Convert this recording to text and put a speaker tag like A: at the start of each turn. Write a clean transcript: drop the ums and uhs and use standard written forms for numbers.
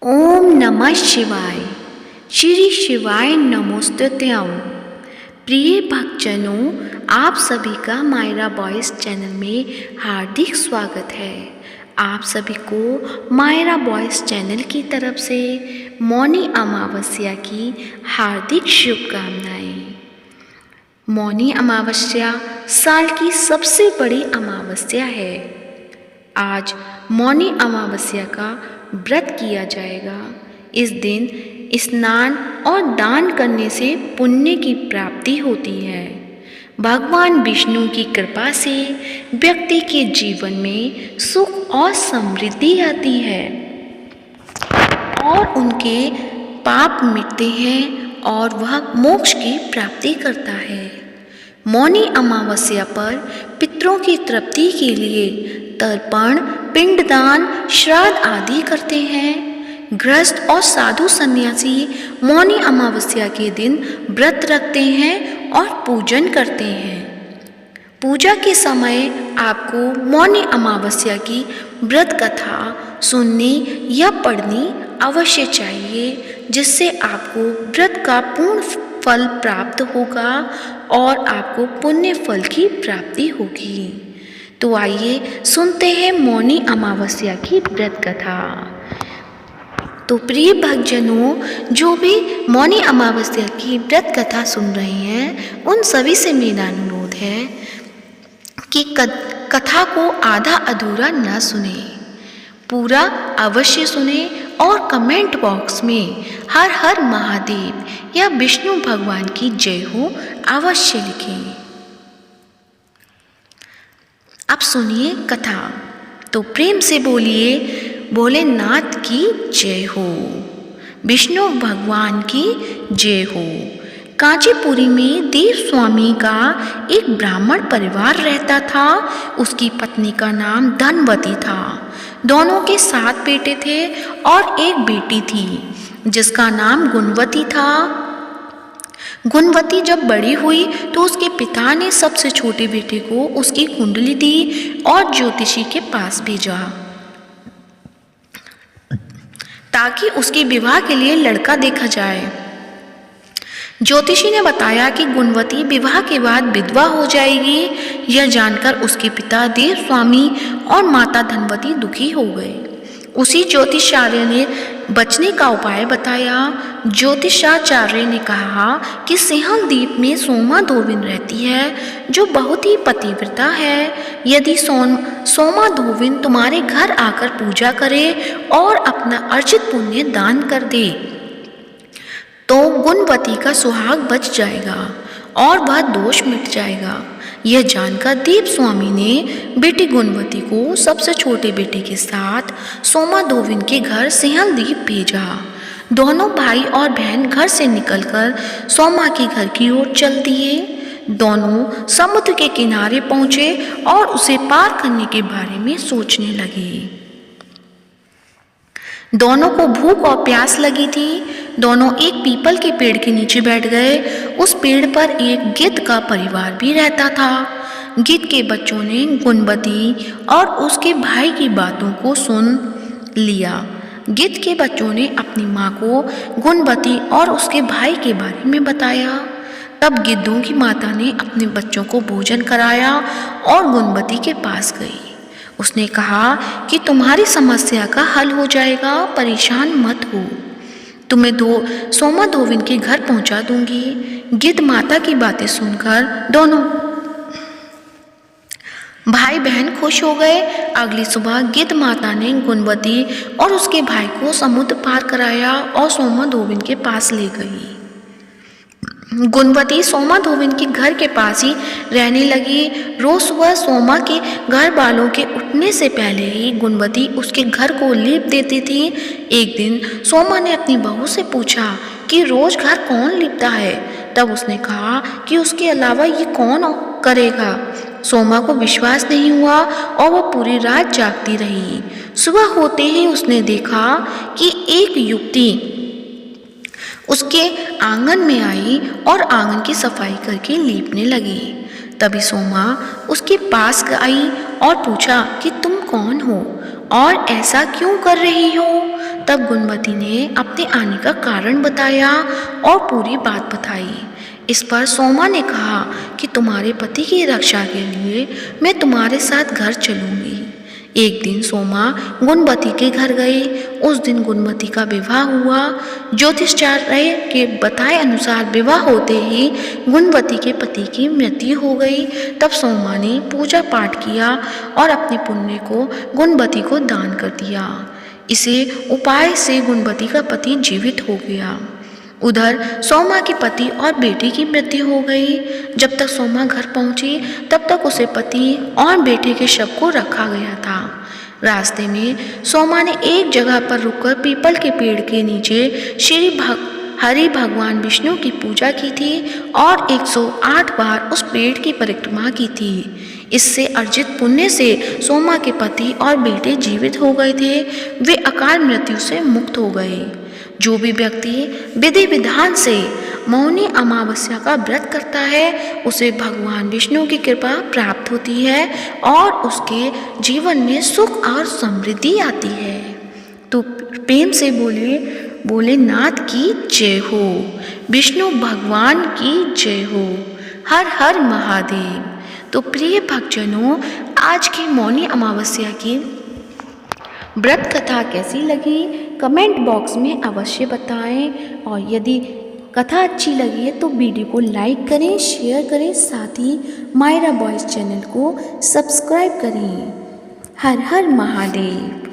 A: ओम नमः शिवाय। श्री शिवाय नमोस्तुत्यम। प्रिय भक्तजनों, आप सभी का मायरा बॉयज़ चैनल में हार्दिक स्वागत है। आप सभी को मायरा बॉयज़ चैनल की तरफ से मौनी अमावस्या की हार्दिक शुभकामनाएं। मौनी अमावस्या साल की सबसे बड़ी अमावस्या है। आज मौनी अमावस्या का व्रत किया जाएगा। इस दिन स्नान और दान करने से पुण्य की प्राप्ति होती है। भगवान विष्णु की कृपा से व्यक्ति के जीवन में सुख और समृद्धि आती है और उनके पाप मिटते हैं और वह मोक्ष की प्राप्ति करता है। मौनी अमावस्या पर पितरों की तृप्ति के लिए तर्पण, पिंडदान, श्राद्ध आदि करते हैं। गृहस्थ और साधु सन्यासी मौनी अमावस्या के दिन व्रत रखते हैं और पूजन करते हैं। पूजा के समय आपको मौनी अमावस्या की व्रत कथा सुननी या पढ़नी अवश्य चाहिए, जिससे आपको व्रत का पूर्ण फल प्राप्त होगा और आपको पुण्य फल की प्राप्ति होगी। तो आइए सुनते हैं मौनी अमावस्या की व्रत कथा। तो प्रिय भक्तजनों, जो भी मौनी अमावस्या की व्रत कथा सुन रहे हैं, उन सभी से मेरा अनुरोध है कि कथा को आधा अधूरा न सुने, पूरा अवश्य सुने और कमेंट बॉक्स में हर हर महादेव या विष्णु भगवान की जय हो अवश्य लिखें। अब सुनिए कथा। तो प्रेम से बोलिए, भोलेनाथ की जय हो, विष्णु भगवान की जय हो। कांचीपुरी में देव स्वामी का एक ब्राह्मण परिवार रहता था। उसकी पत्नी का नाम धनवती था। दोनों के 7 बेटे थे और एक बेटी थी जिसका नाम गुणवती था। गुणवती जब बड़ी हुई तो उसके पिता ने सबसे छोटे बेटे को उसकी कुंडली दी और ज्योतिषी के पास भेजा ताकि उसके विवाह के लिए लड़का देखा जाए। ज्योतिषी ने बताया कि गुणवती विवाह के बाद विधवा हो जाएगी। यह जानकर उसके पिता देव स्वामी और माता धनवती दुखी हो गए। उसी ज्योतिषाचार्य ने बचने का उपाय बताया। ज्योतिषाचार्य ने कहा कि सिंहल द्वीप में सोमा धोबिन रहती है जो बहुत ही पतिव्रता है। यदि सोमा धोबिन तुम्हारे घर आकर पूजा करे और अपना अर्जित पुण्य दान कर दे तो गुणवती का सुहाग बच जाएगा और वह दोष मिट जाएगा। यह जानकर देव स्वामी ने बेटी गुणवती को सबसे छोटे बेटे के साथ सोमा धोबिन के घर सिंहल द्वीप भेजा। दोनों भाई और बहन घर से निकलकर सोमा के घर की ओर चल दिए। दोनों समुद्र के किनारे पहुंचे और उसे पार करने के बारे में सोचने लगे। दोनों को भूख और प्यास लगी थी। दोनों एक पीपल के पेड़ के नीचे बैठ गए। उस पेड़ पर एक गिद्ध का परिवार भी रहता था। गिद्ध के बच्चों ने गुणवती और उसके भाई की बातों को सुन लिया। गिद्ध के बच्चों ने अपनी माँ को गुणवती और उसके भाई के बारे में बताया। तब गिद्धों की माता ने अपने बच्चों को भोजन कराया और गुणवती के पास गई। उसने कहा कि तुम्हारी समस्या का हल हो जाएगा, परेशान मत हो, तुम्हें सोमा धोबिन के घर पहुंचा दूंगी। गिद्ध माता की बातें सुनकर दोनों भाई बहन खुश हो गए। अगली सुबह गिद्ध माता ने गुणवती और उसके भाई को समुद्र पार कराया और सोमा धोबिन के पास ले गई। गुणवती सोमा धोबिन के घर के पास ही रहने लगी। रोज सुबह सोमा के घर वालों के उठने से पहले ही गुणवती उसके घर को लीप देती थी। एक दिन सोमा ने अपनी बहू से पूछा कि रोज घर कौन लीपता है। तब उसने कहा कि उसके अलावा ये कौन करेगा। सोमा को विश्वास नहीं हुआ और वह पूरी रात जागती रही। सुबह होते ही उसने देखा कि एक युवती उसके आंगन में आई और आंगन की सफाई करके लीपने लगी। तभी सोमा उसके पास आई और पूछा कि तुम कौन हो और ऐसा क्यों कर रही हो। तब गुणवती ने अपने आने का कारण बताया और पूरी बात बताई। इस पर सोमा ने कहा कि तुम्हारे पति की रक्षा के लिए मैं तुम्हारे साथ घर चलूंगी। एक दिन सोमा गुणवती के घर गई। उस दिन गुणवती का विवाह हुआ। ज्योतिषाचार्य के बताए अनुसार विवाह होते ही गुणवती के पति की मृत्यु हो गई। तब सोमा ने पूजा पाठ किया और अपने पुण्य को गुणवती को दान कर दिया। इसे उपाय से गुणवती का पति जीवित हो गया। उधर सोमा के पति और बेटे की मृत्यु हो गई। जब तक सोमा घर पहुंची तब तक उसे पति और बेटे के शव को रखा गया था। रास्ते में सोमा ने एक जगह पर रुककर पीपल के पेड़ के नीचे हरि भगवान विष्णु की पूजा की थी और 108 बार उस पेड़ की परिक्रमा की थी। इससे अर्जित पुण्य से सोमा के पति और बेटे जीवित हो गए थे। वे अकाल मृत्यु से मुक्त हो गए। जो भी व्यक्ति विधि विधान से मौनी अमावस्या का व्रत करता है उसे भगवान विष्णु की कृपा प्राप्त होती है और उसके जीवन में सुख और समृद्धि आती है। तो प्रेम से बोले भोलेनाथ की जय हो, विष्णु भगवान की जय हो, हर हर महादेव। तो प्रिय भक्तजनों, आज की मौनी अमावस्या की व्रत कथा कैसी लगी कमेंट बॉक्स में अवश्य बताएं। और यदि कथा अच्छी लगी है तो वीडियो को लाइक करें, शेयर करें, साथ ही मायरा बॉयज़ चैनल को सब्सक्राइब करें। हर हर महादेव।